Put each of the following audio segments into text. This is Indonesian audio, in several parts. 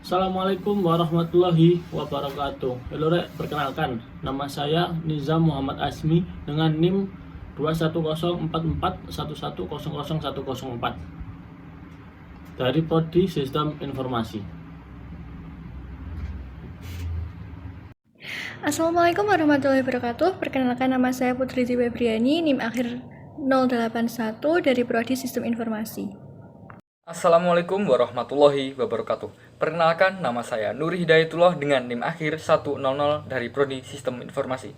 Assalamualaikum warahmatullahi wabarakatuh. Halo Rek, perkenalkan, nama saya Nizam Muhammad Asmi dengan NIM 2104411000104 dari Prodi Sistem Informasi. Assalamualaikum warahmatullahi wabarakatuh. Perkenalkan, nama saya Putri Febriani, NIM akhir 081 dari Prodi Sistem Informasi. Assalamualaikum warahmatullahi wabarakatuh. Perkenalkan, nama saya Nuri Hidayatullah dengan NIM akhir 100 dari Prodi Sistem Informasi.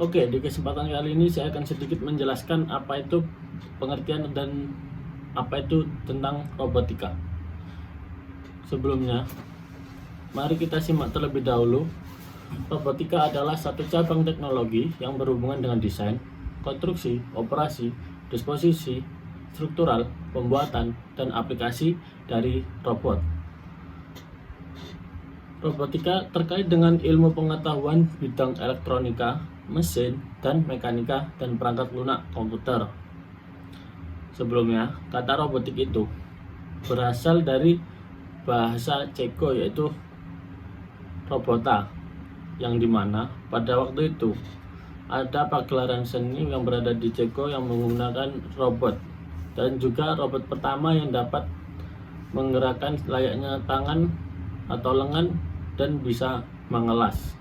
Oke, di kesempatan kali ini saya akan sedikit menjelaskan apa itu pengertian dan apa itu tentang robotika. Sebelumnya, mari kita simak terlebih dahulu. Robotika adalah satu cabang teknologi yang berhubungan dengan desain, konstruksi, operasi, disposisi, struktural, pembuatan, dan aplikasi dari robot. Robotika terkait dengan ilmu pengetahuan bidang elektronika, mesin, dan mekanika, dan perangkat lunak komputer. Sebelumnya, kata robotik itu berasal dari bahasa Ceko yaitu robota, yang dimana pada waktu itu ada pagelaran seni yang berada di Ceko yang menggunakan robot, dan juga robot pertama yang dapat menggerakkan layaknya tangan atau lengan dan bisa mengelas,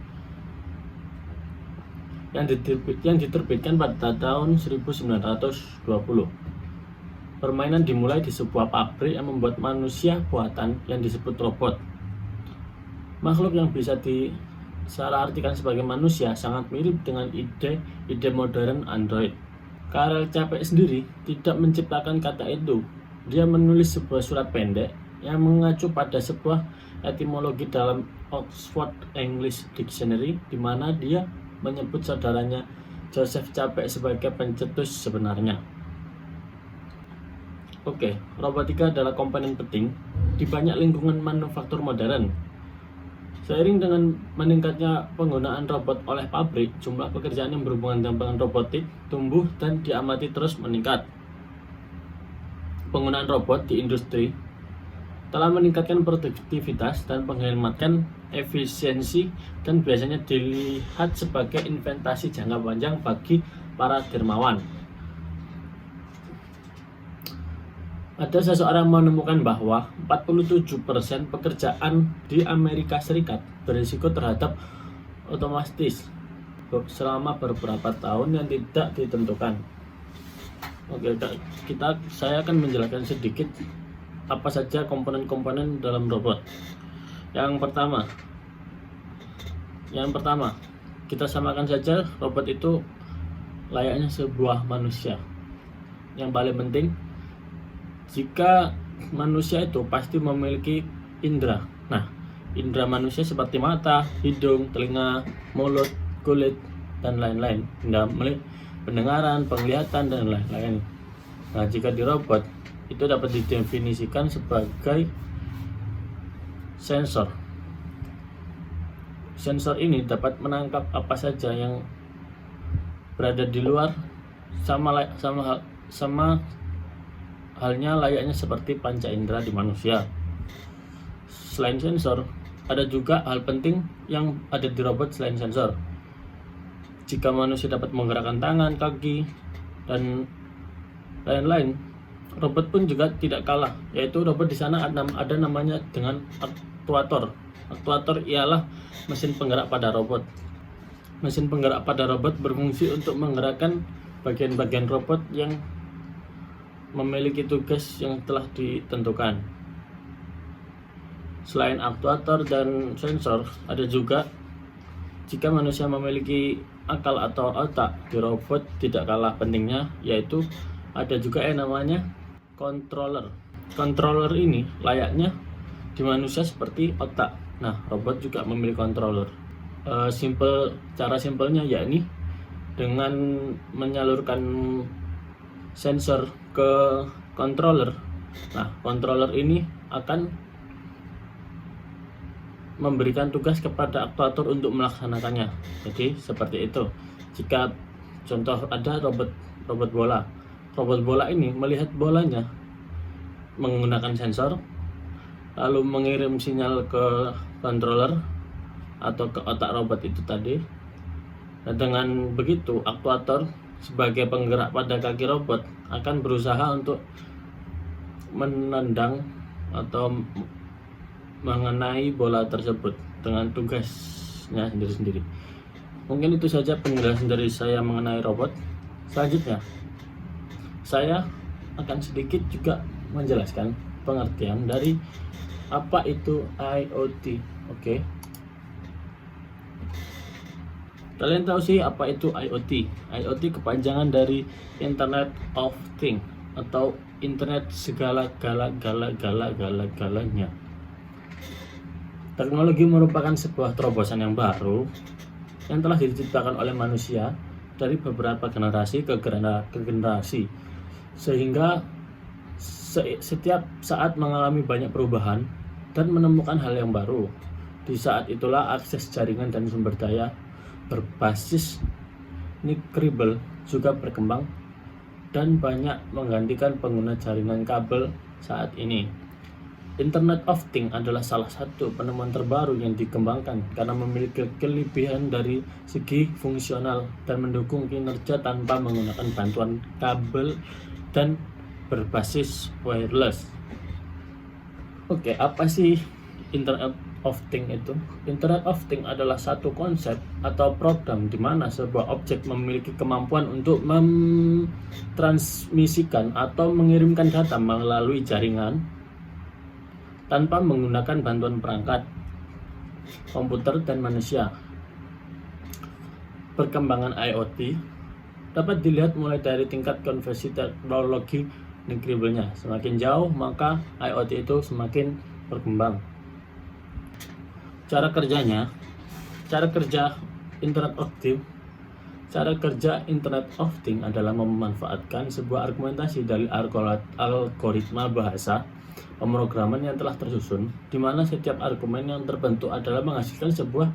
yang diterbitkan pada tahun 1920. Permainan dimulai di sebuah pabrik yang membuat manusia buatan yang disebut robot. Makhluk yang bisa disalahartikan sebagai manusia sangat mirip dengan ide modern Android. Karel Čapek sendiri tidak menciptakan kata itu. Dia menulis sebuah surat pendek yang mengacu pada sebuah etimologi dalam Oxford English Dictionary, di mana dia menyebut saudaranya Joseph Čapek sebagai pencetus sebenarnya. Oke, robotika adalah komponen penting di banyak lingkungan manufaktur modern. Seiring dengan meningkatnya penggunaan robot oleh pabrik, jumlah pekerjaan yang berhubungan dengan robotik tumbuh dan diamati terus meningkat. Penggunaan robot di industri telah meningkatkan produktivitas dan menghematkan efisiensi, dan biasanya dilihat sebagai investasi jangka panjang bagi para dermawan. Ada seseorang menemukan bahwa 47% pekerjaan di Amerika Serikat berisiko terhadap otomatis selama beberapa tahun yang tidak ditentukan. Oke, saya akan menjelaskan sedikit apa saja komponen-komponen dalam robot. Yang pertama, kita samakan saja robot itu layaknya sebuah manusia. Yang paling penting, jika manusia itu pasti memiliki indera. Nah, indera manusia seperti mata, hidung, telinga, mulut, kulit, dan lain-lain. Indera pendengaran, penglihatan, dan lain-lain. Nah, jika di robot, itu dapat didefinisikan sebagai sensor. Sensor ini dapat menangkap apa saja yang berada di luar, sama halnya layaknya seperti panca indera di manusia. Selain sensor, ada juga hal penting yang ada di robot selain sensor. Jika manusia dapat menggerakkan tangan, kaki, dan lain-lain, robot pun juga tidak kalah, yaitu robot di sana ada namanya dengan aktuator. Aktuator ialah mesin penggerak pada robot. Mesin penggerak pada robot berfungsi untuk menggerakkan bagian-bagian robot yang memiliki tugas yang telah ditentukan. Selain aktuator dan sensor, ada juga jika manusia memiliki akal atau otak, di robot tidak kalah pentingnya, yaitu ada juga yang namanya controller. Controller ini layaknya di manusia seperti otak. Nah, robot juga memiliki controller. Cara simpelnya yakni dengan menyalurkan sensor ke controller. Nah, controller ini akan memberikan tugas kepada aktuator untuk melaksanakannya. Jadi seperti itu. Jika contoh ada robot bola. Robot bola ini melihat bolanya menggunakan sensor, lalu mengirim sinyal ke controller atau ke otak robot itu tadi. Nah, dengan begitu aktuator sebagai penggerak pada kaki robot akan berusaha untuk menendang atau mengenai bola tersebut dengan tugasnya sendiri-sendiri. Mungkin itu saja penjelasan dari saya mengenai robot. Selanjutnya, saya akan sedikit juga menjelaskan pengertian dari apa itu IoT. Oke. Kalian tahu sih apa itu IoT? IoT kepanjangan dari Internet of Things atau internet segala-galanya. Teknologi merupakan sebuah terobosan yang baru yang telah diciptakan oleh manusia dari beberapa generasi ke generasi, sehingga setiap saat mengalami banyak perubahan dan menemukan hal yang baru. Di saat itulah akses jaringan dan sumber daya berbasis nirkabel juga berkembang dan banyak menggantikan pengguna jaringan kabel saat ini. Internet of Things adalah salah satu penemuan terbaru yang dikembangkan karena memiliki kelebihan dari segi fungsional dan mendukung kinerja tanpa menggunakan bantuan kabel dan berbasis wireless. Oke, apa sih Internet of Things itu? Internet of Things adalah satu konsep atau program di mana sebuah objek memiliki kemampuan untuk mentransmisikan atau mengirimkan data melalui jaringan tanpa menggunakan bantuan perangkat komputer dan manusia. Perkembangan IoT dapat dilihat mulai dari tingkat konversi teknologi nirkabelnya. Semakin jauh, maka IoT itu semakin berkembang. Cara kerja Internet of Things adalah memanfaatkan sebuah argumentasi dari algoritma bahasa pemrograman yang telah tersusun, di mana setiap argumen yang terbentuk adalah menghasilkan sebuah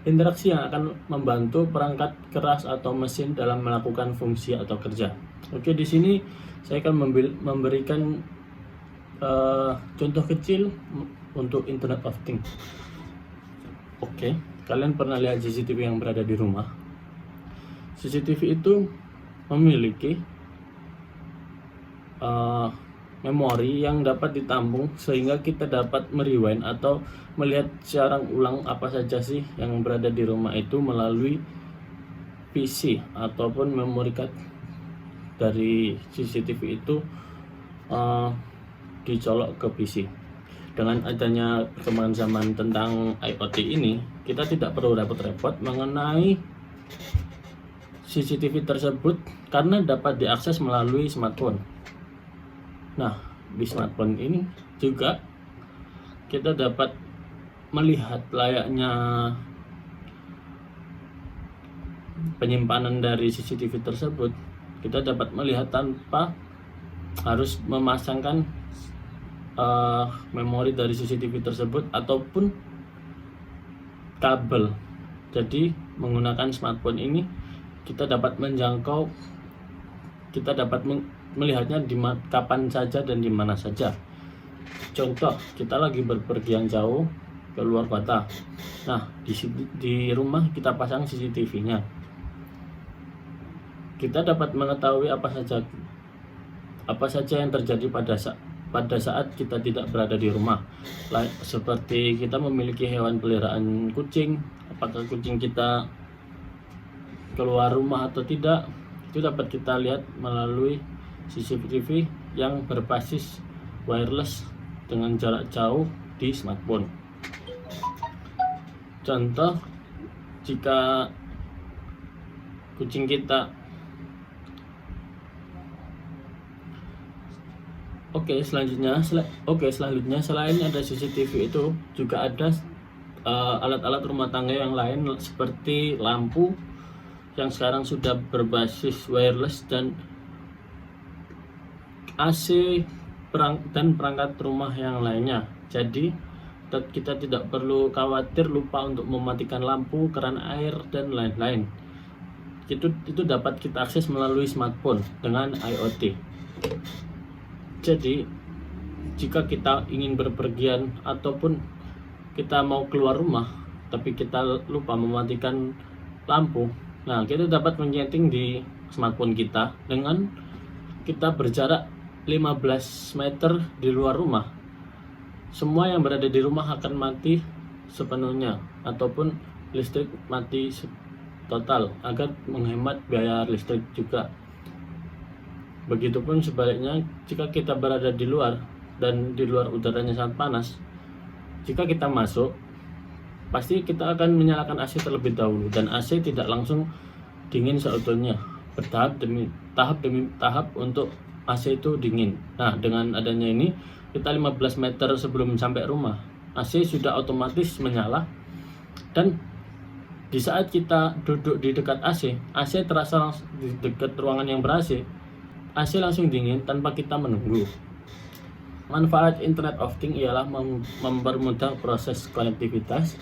interaksi yang akan membantu perangkat keras atau mesin dalam melakukan fungsi atau kerja. Oke, di sini saya akan memberikan contoh kecil untuk Internet of Things. Oke, kalian pernah lihat CCTV yang berada di rumah? CCTV itu memiliki memori yang dapat ditampung sehingga kita dapat merewind atau melihat secara ulang apa saja sih yang berada di rumah itu melalui PC ataupun memory card dari CCTV itu dicolok ke PC. Dengan adanya perkembangan zaman tentang IoT ini, kita tidak perlu repot-repot mengenai CCTV tersebut karena dapat diakses melalui smartphone. Nah, di smartphone ini juga kita dapat melihat layaknya penyimpanan dari CCTV tersebut. Kita dapat melihat tanpa harus memasangkan memori dari CCTV tersebut ataupun kabel. Jadi menggunakan smartphone ini kita dapat menjangkau, kita dapat melihatnya kapan saja dan di mana saja. Contoh, kita lagi berpergian jauh ke luar kota. Nah, di rumah kita pasang CCTV-nya. Kita dapat mengetahui apa saja yang terjadi pada saat kita tidak berada di rumah. Seperti kita memiliki hewan peliharaan kucing, apakah kucing kita keluar rumah atau tidak, itu dapat kita lihat melalui CCTV yang berbasis wireless dengan jarak jauh di smartphone. Contoh, jika kucing kita selanjutnya selain ada CCTV itu juga ada alat-alat rumah tangga yang lain seperti lampu yang sekarang sudah berbasis wireless dan AC dan perangkat rumah yang lainnya. Jadi kita tidak perlu khawatir lupa untuk mematikan lampu, keran air dan lain-lain. Itu dapat kita akses melalui smartphone dengan IoT. Jadi jika kita ingin berpergian ataupun kita mau keluar rumah tapi kita lupa mematikan lampu, nah kita dapat menyeting di smartphone kita dengan kita berjarak 15 meter di luar rumah. Semua yang berada di rumah akan mati sepenuhnya ataupun listrik mati total agar menghemat biaya listrik juga. Begitupun sebaliknya, jika kita berada di luar dan di luar udaranya sangat panas, jika kita masuk pasti kita akan menyalakan AC terlebih dahulu, dan AC tidak langsung dingin seutuhnya, bertahap demi tahap untuk AC itu dingin. Nah, dengan adanya ini, kita 15 meter sebelum sampai rumah, AC sudah otomatis menyala, dan di saat kita duduk di dekat AC terasa langsung di dekat ruangan yang ber-AC, AC langsung dingin tanpa kita menunggu. Manfaat Internet of Things ialah mempermudah proses konektivitas,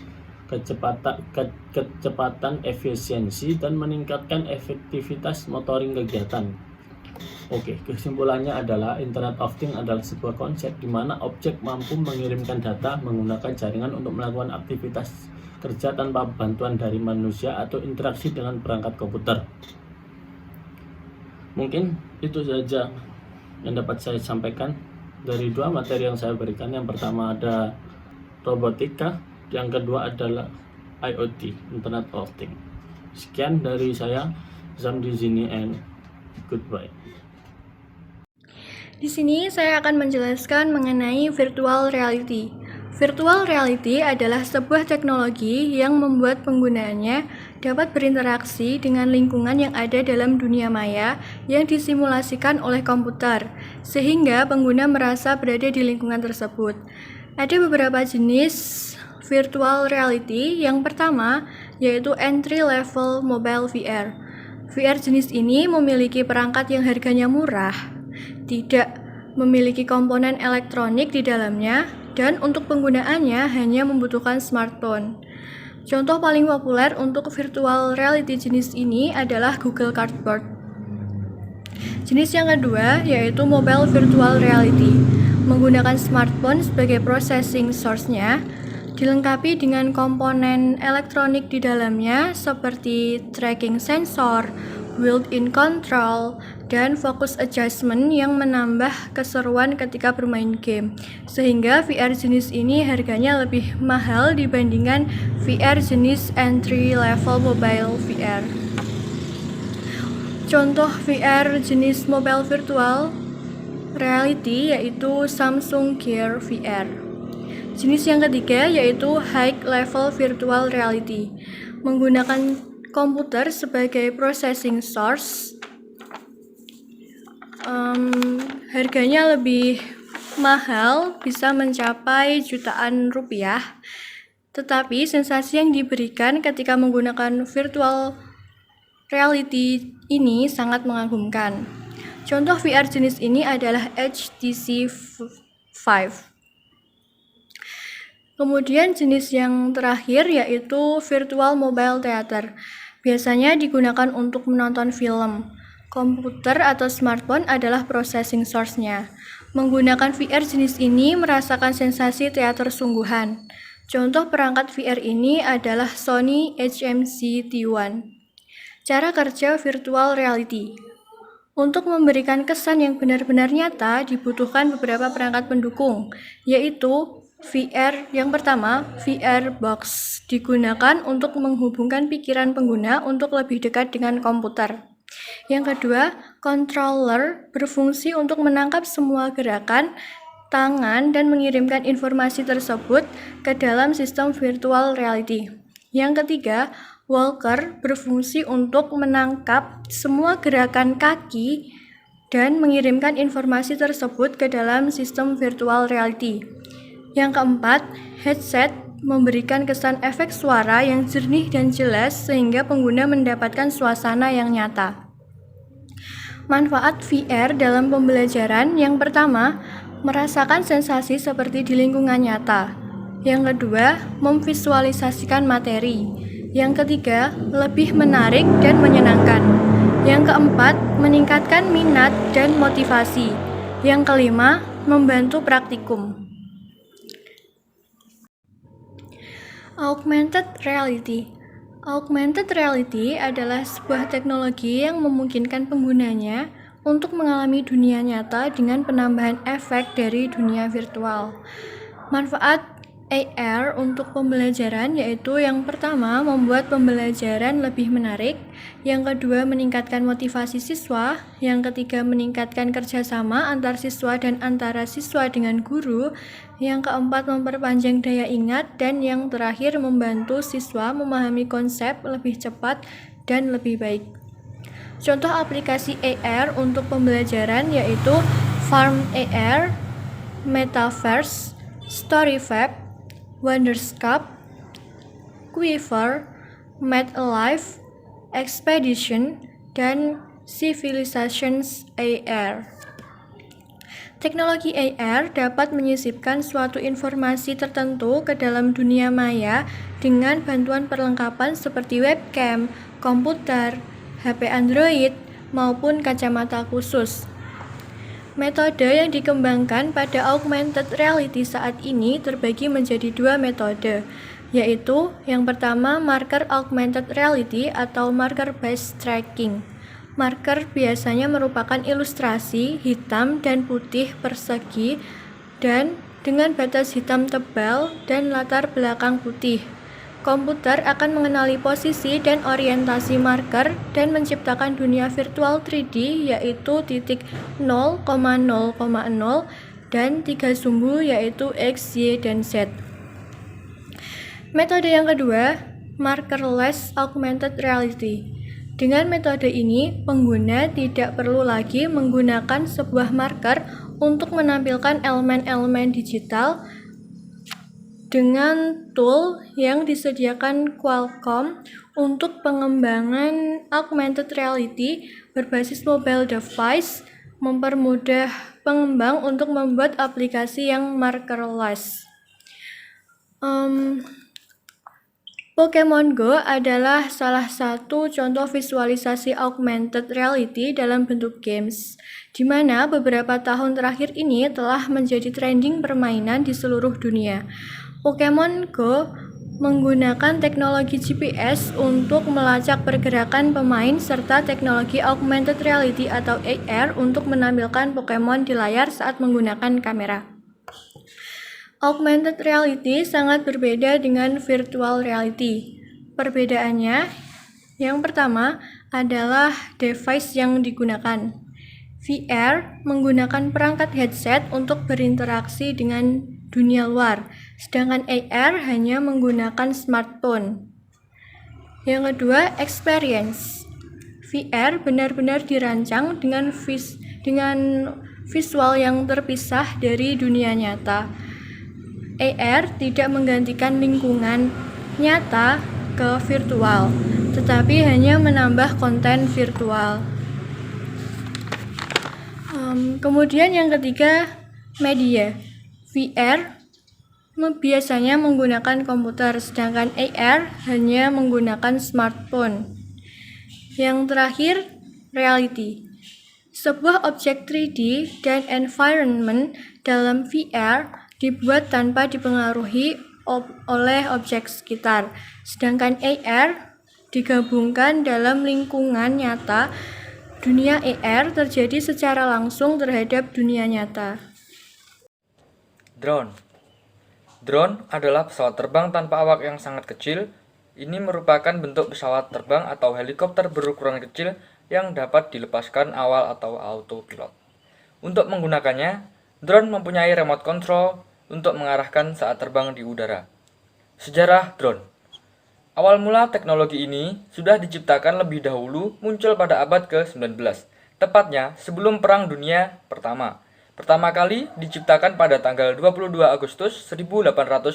kecepatan, efisiensi, dan meningkatkan efektivitas motoring kegiatan. Oke, kesimpulannya adalah Internet of Things adalah sebuah konsep di mana objek mampu mengirimkan data menggunakan jaringan untuk melakukan aktivitas kerja tanpa bantuan dari manusia atau interaksi dengan perangkat komputer. Mungkin itu saja yang dapat saya sampaikan dari dua materi yang saya berikan. Yang pertama ada robotika, yang kedua adalah IoT, Internet of Things. Sekian dari saya, Zamdi Zini, and goodbye. Di sini saya akan menjelaskan mengenai virtual reality. Virtual reality adalah sebuah teknologi yang membuat penggunaannya dapat berinteraksi dengan lingkungan yang ada dalam dunia maya yang disimulasikan oleh komputer, sehingga pengguna merasa berada di lingkungan tersebut. Ada beberapa jenis virtual reality. Yang pertama yaitu entry level mobile VR. VR jenis ini memiliki perangkat yang harganya murah, tidak memiliki komponen elektronik di dalamnya, dan untuk penggunaannya hanya membutuhkan smartphone. Contoh paling populer untuk virtual reality jenis ini adalah Google Cardboard. Jenis yang kedua yaitu mobile virtual reality, menggunakan smartphone sebagai processing source-nya, dilengkapi dengan komponen elektronik di dalamnya seperti tracking sensor, built-in control, dan focus adjustment yang menambah keseruan ketika bermain game, sehingga VR jenis ini harganya lebih mahal dibandingkan VR jenis entry level mobile VR. Contoh VR jenis mobile virtual reality yaitu Samsung Gear VR. Jenis yang ketiga yaitu high level virtual reality, menggunakan komputer sebagai processing source. Harganya lebih mahal, bisa mencapai jutaan rupiah, tetapi sensasi yang diberikan ketika menggunakan virtual reality ini sangat mengagumkan. Contoh VR jenis ini adalah HTC Vive. Kemudian jenis yang terakhir yaitu virtual mobile theater. Biasanya digunakan untuk menonton film. Komputer atau smartphone adalah processing source-nya. Menggunakan VR jenis ini merasakan sensasi teater sungguhan. Contoh perangkat VR ini adalah Sony HMC T1. Cara kerja virtual reality. Untuk memberikan kesan yang benar-benar nyata, dibutuhkan beberapa perangkat pendukung, yaitu VR. Yang pertama, VR Box, digunakan untuk menghubungkan pikiran pengguna untuk lebih dekat dengan komputer. Yang kedua, controller, berfungsi untuk menangkap semua gerakan tangan dan mengirimkan informasi tersebut ke dalam sistem virtual reality. Yang ketiga, walker, berfungsi untuk menangkap semua gerakan kaki dan mengirimkan informasi tersebut ke dalam sistem virtual reality. Yang keempat, headset, memberikan kesan efek suara yang jernih dan jelas sehingga pengguna mendapatkan suasana yang nyata. Manfaat VR dalam pembelajaran. Yang pertama, merasakan sensasi seperti di lingkungan nyata. Yang kedua, memvisualisasikan materi. Yang ketiga, lebih menarik dan menyenangkan. Yang keempat, meningkatkan minat dan motivasi. Yang kelima, membantu praktikum. Augmented reality. Augmented reality adalah sebuah teknologi yang memungkinkan penggunanya untuk mengalami dunia nyata dengan penambahan efek dari dunia virtual. Manfaat AR untuk pembelajaran yaitu yang pertama membuat pembelajaran lebih menarik, yang kedua meningkatkan motivasi siswa, yang ketiga meningkatkan kerjasama antar siswa dan antara siswa dengan guru, yang keempat memperpanjang daya ingat, dan yang terakhir membantu siswa memahami konsep lebih cepat dan lebih baik. Contoh aplikasi AR untuk pembelajaran yaitu Farm AR, Metaverse, Storyfab, Wonderscape, Quiver, Made Alive, Expedition, dan Civilizations AR. Teknologi AR dapat menyisipkan suatu informasi tertentu ke dalam dunia maya dengan bantuan perlengkapan seperti webcam, komputer, HP Android, maupun kacamata khusus. Metode yang dikembangkan pada augmented reality saat ini terbagi menjadi dua metode, yaitu yang pertama marker augmented reality atau marker based tracking. Marker biasanya merupakan ilustrasi hitam dan putih persegi dan dengan batas hitam tebal dan latar belakang putih. Komputer akan mengenali posisi dan orientasi marker dan menciptakan dunia virtual 3D yaitu titik 0,0,0 dan 3 sumbu yaitu X, Y, dan Z. Metode yang kedua, markerless augmented reality. Dengan metode ini, pengguna tidak perlu lagi menggunakan sebuah marker untuk menampilkan elemen-elemen digital. Dengan tool yang disediakan Qualcomm untuk pengembangan augmented reality berbasis mobile device, mempermudah pengembang untuk membuat aplikasi yang markerless. Pokemon Go adalah salah satu contoh visualisasi augmented reality dalam bentuk games, di mana beberapa tahun terakhir ini telah menjadi trending permainan di seluruh dunia. Pokemon Go menggunakan teknologi GPS untuk melacak pergerakan pemain serta teknologi augmented reality atau AR untuk menampilkan Pokemon di layar saat menggunakan kamera. Augmented reality sangat berbeda dengan virtual reality. Perbedaannya, yang pertama adalah device yang digunakan. VR menggunakan perangkat headset untuk berinteraksi dengan dunia luar, sedangkan AR hanya menggunakan smartphone. Yang kedua, experience. VR benar-benar dirancang dengan visual yang terpisah dari dunia nyata. AR tidak menggantikan lingkungan nyata ke virtual, tetapi hanya menambah konten virtual. Kemudian yang ketiga, media. VR biasanya menggunakan komputer, sedangkan AR hanya menggunakan smartphone. Yang terakhir, reality. Sebuah objek 3D dan environment dalam VR dibuat tanpa dipengaruhi oleh objek sekitar, sedangkan AR digabungkan dalam lingkungan nyata. Dunia AR terjadi secara langsung terhadap dunia nyata. Drone. Drone adalah pesawat terbang tanpa awak yang sangat kecil. Ini merupakan bentuk pesawat terbang atau helikopter berukuran kecil yang dapat dilepaskan awal atau autopilot. Untuk menggunakannya, drone mempunyai remote control untuk mengarahkan saat terbang di udara. Sejarah drone. Awal mula teknologi ini sudah diciptakan lebih dahulu, muncul pada abad ke-19, tepatnya sebelum Perang Dunia Pertama. Pertama kali diciptakan pada tanggal 22 Agustus 1859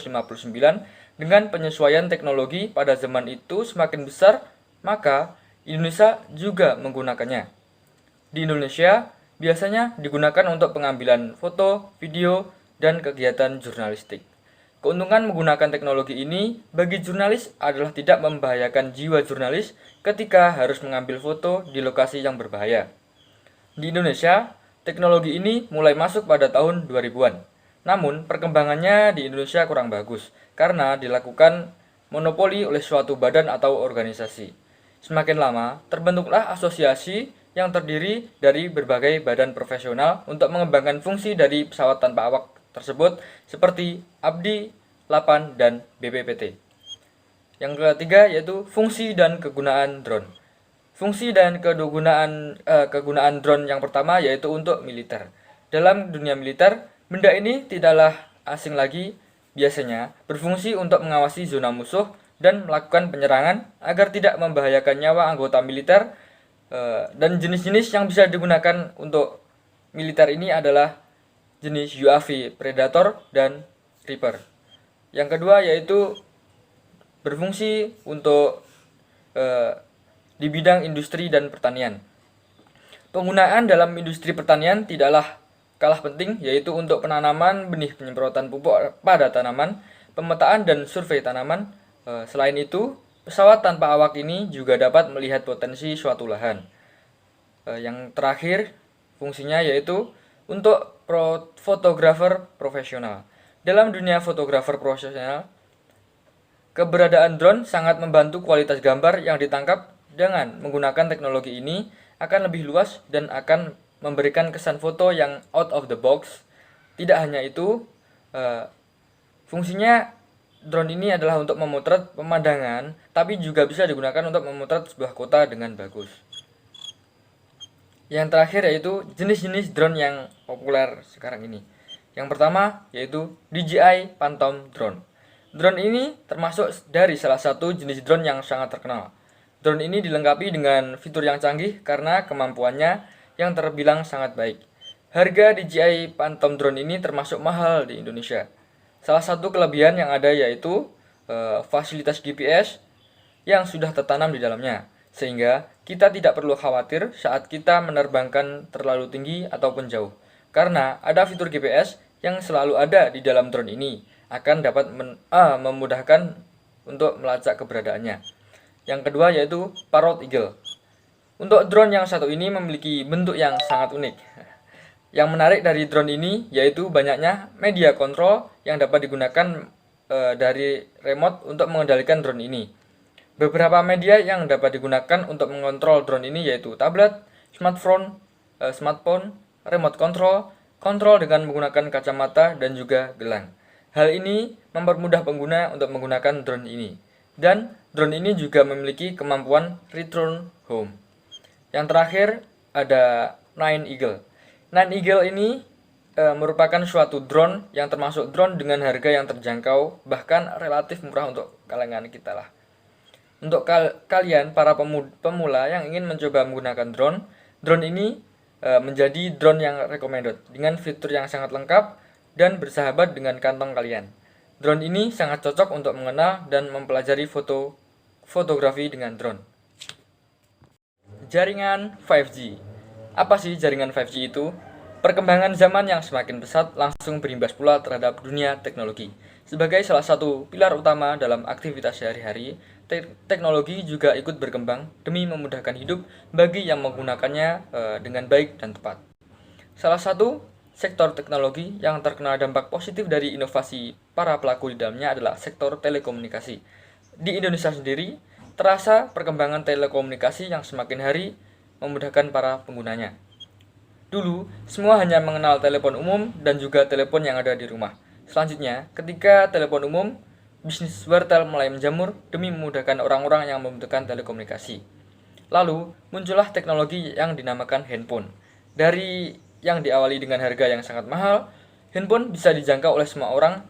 dengan penyesuaian teknologi pada zaman itu semakin besar, maka Indonesia juga menggunakannya. Di Indonesia, biasanya digunakan untuk pengambilan foto, video, dan kegiatan jurnalistik. Keuntungan menggunakan teknologi ini bagi jurnalis adalah tidak membahayakan jiwa jurnalis ketika harus mengambil foto di lokasi yang berbahaya. Di Indonesia, Teknologi ini mulai masuk pada tahun 2000-an. Namun, perkembangannya di Indonesia kurang bagus karena dilakukan monopoli oleh suatu badan atau organisasi. Semakin lama, terbentuklah asosiasi yang terdiri dari berbagai badan profesional untuk mengembangkan fungsi dari pesawat tanpa awak tersebut seperti ABDI, LAPAN, dan BPPT. Yang ketiga yaitu fungsi dan kegunaan drone. Fungsi dan kegunaan drone yang pertama yaitu untuk militer. Dalam dunia militer, benda ini tidaklah asing lagi, biasanya berfungsi untuk mengawasi zona musuh dan melakukan penyerangan agar tidak membahayakan nyawa anggota militer. Dan jenis-jenis yang bisa digunakan untuk militer ini adalah jenis UAV, Predator, dan Reaper. Yang kedua yaitu berfungsi untuk di bidang industri dan pertanian. Penggunaan dalam industri pertanian tidaklah kalah penting, yaitu untuk penanaman benih, penyemprotan pupuk pada tanaman, pemetaan dan survei tanaman. Selain itu, pesawat tanpa awak ini juga dapat melihat potensi suatu lahan. Yang terakhir, fungsinya yaitu untuk fotografer profesional. Dalam dunia fotografer profesional, keberadaan drone sangat membantu kualitas gambar yang ditangkap. Dengan menggunakan teknologi ini akan lebih luas dan akan memberikan kesan foto yang out of the box. Tidak hanya itu, fungsinya drone ini adalah untuk memotret pemandangan, tapi juga bisa digunakan untuk memotret sebuah kota dengan bagus. Yang terakhir yaitu jenis-jenis drone yang populer sekarang ini. Yang pertama yaitu DJI Phantom Drone. Drone ini termasuk dari salah satu jenis drone yang sangat terkenal. Drone ini dilengkapi dengan fitur yang canggih karena kemampuannya yang terbilang sangat baik. Harga DJI Phantom Drone ini termasuk mahal di Indonesia. Salah satu kelebihan yang ada yaitu fasilitas GPS yang sudah tertanam di dalamnya, sehingga kita tidak perlu khawatir saat kita menerbangkan terlalu tinggi ataupun jauh. Karena ada fitur GPS yang selalu ada di dalam drone ini, akan dapat memudahkan untuk melacak keberadaannya. Yang kedua yaitu Parrot Eagle. Untuk drone yang satu ini memiliki bentuk yang sangat unik. Yang menarik dari drone ini yaitu banyaknya media kontrol yang dapat digunakan dari remote untuk mengendalikan drone ini. Beberapa media yang dapat digunakan untuk mengontrol drone ini yaitu tablet, smartphone, remote control, kontrol dengan menggunakan kacamata dan juga gelang. Hal ini mempermudah pengguna untuk menggunakan drone ini. Dan drone ini juga memiliki kemampuan return home. Yang terakhir ada Nine Eagle. Nine Eagle ini merupakan suatu drone yang termasuk drone dengan harga yang terjangkau, bahkan relatif murah untuk kalangan kita lah. Untuk kalian para pemula yang ingin mencoba menggunakan drone ini menjadi drone yang recommended dengan fitur yang sangat lengkap dan bersahabat dengan kantong kalian. Drone ini sangat cocok untuk mengenal dan mempelajari fotografi dengan drone. Jaringan 5G. Apa sih jaringan 5G itu? Perkembangan zaman yang semakin pesat langsung berimbas pula terhadap dunia teknologi. Sebagai salah satu pilar utama dalam aktivitas sehari-hari, teknologi juga ikut berkembang demi memudahkan hidup bagi yang menggunakannya dengan baik dan tepat. Salah satu sektor teknologi yang terkena dampak positif dari inovasi para pelaku di dalamnya adalah sektor telekomunikasi. Di Indonesia sendiri, terasa perkembangan telekomunikasi yang semakin hari memudahkan para penggunanya. Dulu, semua hanya mengenal telepon umum dan juga telepon yang ada di rumah. Selanjutnya, ketika telepon umum, bisnis wartel mulai menjamur demi memudahkan orang-orang yang membutuhkan telekomunikasi. Lalu, muncullah teknologi yang dinamakan handphone. Dari yang diawali dengan harga yang sangat mahal, handphone bisa dijangkau oleh semua orang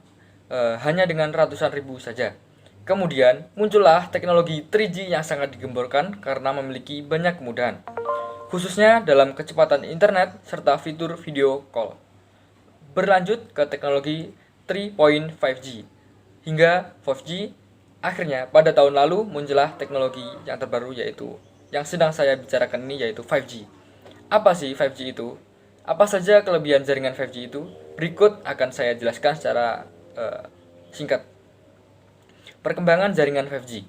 hanya dengan ratusan ribu saja. Kemudian muncullah teknologi 3G yang sangat digemborkan karena memiliki banyak kemudahan, khususnya dalam kecepatan internet serta fitur video call. Berlanjut ke teknologi 3.5G hingga 5G. Akhirnya pada tahun lalu muncullah teknologi yang terbaru yaitu yang sedang saya bicarakan ini yaitu 5G. Apa sih 5G itu? Apa saja kelebihan jaringan 5G itu? Berikut akan saya jelaskan secara singkat. Perkembangan jaringan 5G.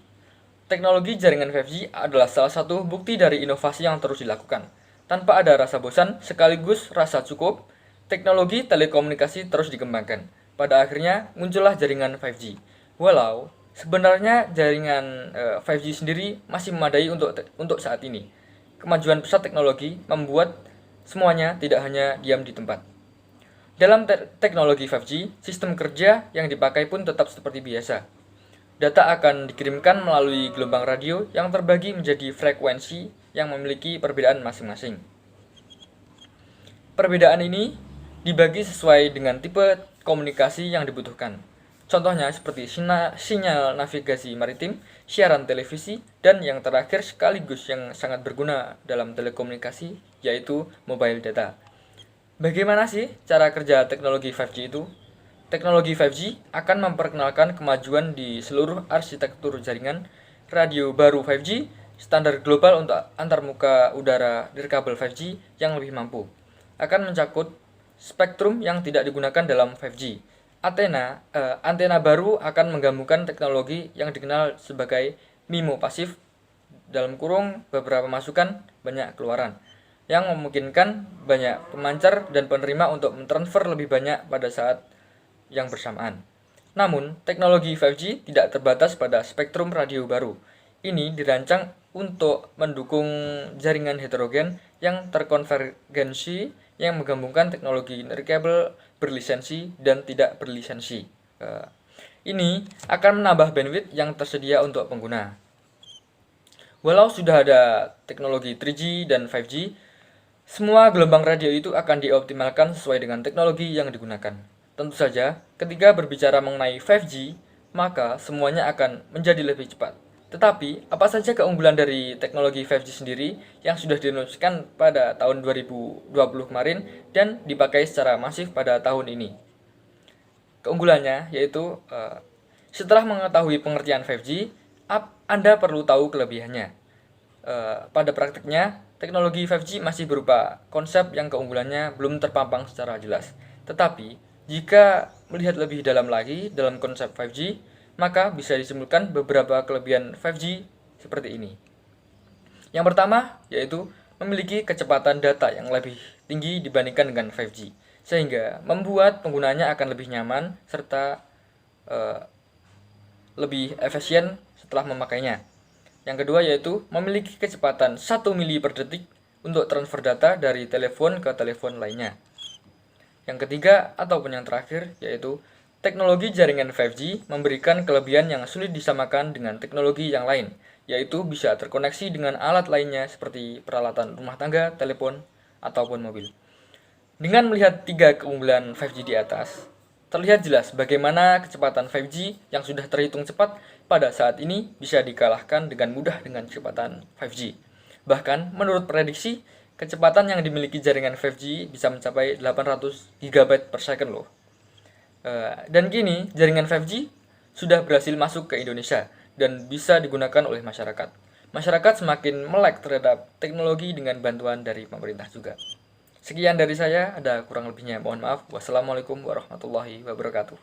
Teknologi jaringan 5G adalah salah satu bukti dari inovasi yang terus dilakukan. Tanpa ada rasa bosan sekaligus rasa cukup, teknologi telekomunikasi terus dikembangkan. Pada akhirnya muncullah jaringan 5G. Walau sebenarnya jaringan 5G sendiri masih memadai untuk saat ini. Kemajuan pesat teknologi membuat semuanya tidak hanya diam di tempat. Dalam teknologi 5G, sistem kerja yang dipakai pun tetap seperti biasa. Data akan dikirimkan melalui gelombang radio yang terbagi menjadi frekuensi yang memiliki perbedaan masing-masing. Perbedaan ini dibagi sesuai dengan tipe komunikasi yang dibutuhkan. Contohnya seperti sinyal navigasi maritim, siaran televisi, dan yang terakhir sekaligus yang sangat berguna dalam telekomunikasi, yaitu mobile data. Bagaimana sih cara kerja teknologi 5G itu? Teknologi 5G akan memperkenalkan kemajuan di seluruh arsitektur jaringan radio baru 5G, standar global untuk antarmuka udara nirkabel 5G yang lebih mampu. Akan mencakup spektrum yang tidak digunakan dalam 5G. Antena baru akan menggabungkan teknologi yang dikenal sebagai MIMO pasif, dalam kurung beberapa masukan banyak keluaran, yang memungkinkan banyak pemancar dan penerima untuk mentransfer lebih banyak pada saat yang bersamaan. Namun, teknologi 5G tidak terbatas pada spektrum radio baru. Ini dirancang untuk mendukung jaringan heterogen yang terkonvergensi yang menggabungkan teknologi nirkabel berlisensi dan tidak berlisensi. Ini akan menambah bandwidth yang tersedia untuk pengguna. Walau sudah ada teknologi 3G dan 5G, semua gelombang radio itu akan dioptimalkan sesuai dengan teknologi yang digunakan. Tentu saja, ketika berbicara mengenai 5G, maka semuanya akan menjadi lebih cepat. Tetapi, apa saja keunggulan dari teknologi 5G sendiri yang sudah diluncurkan pada tahun 2020 kemarin dan dipakai secara masif pada tahun ini? Keunggulannya yaitu setelah mengetahui pengertian 5G, Anda perlu tahu kelebihannya. Pada praktiknya, teknologi 5G masih berupa konsep yang keunggulannya belum terpampang secara jelas. Tetapi, jika melihat lebih dalam lagi dalam konsep 5G, maka bisa disimpulkan beberapa kelebihan 5G seperti ini. Yang pertama, yaitu memiliki kecepatan data yang lebih tinggi dibandingkan dengan 5G, sehingga membuat penggunanya akan lebih nyaman serta lebih efisien setelah memakainya. Yang kedua yaitu memiliki kecepatan 1 mili per detik untuk transfer data dari telepon ke telepon lainnya. Yang ketiga ataupun yang terakhir yaitu teknologi jaringan 5G memberikan kelebihan yang sulit disamakan dengan teknologi yang lain, yaitu bisa terkoneksi dengan alat lainnya seperti peralatan rumah tangga, telepon, ataupun mobil. Dengan melihat 3 keunggulan 5G di atas, terlihat jelas bagaimana kecepatan 5G yang sudah terhitung cepat pada saat ini bisa dikalahkan dengan mudah dengan kecepatan 5G. Bahkan menurut prediksi, kecepatan yang dimiliki jaringan 5G bisa mencapai 800 GB per second loh. Dan kini jaringan 5G sudah berhasil masuk ke Indonesia dan bisa digunakan oleh masyarakat. Masyarakat semakin melek terhadap teknologi dengan bantuan dari pemerintah juga. Sekian dari saya, ada kurang lebihnya mohon maaf. Wassalamualaikum warahmatullahi wabarakatuh.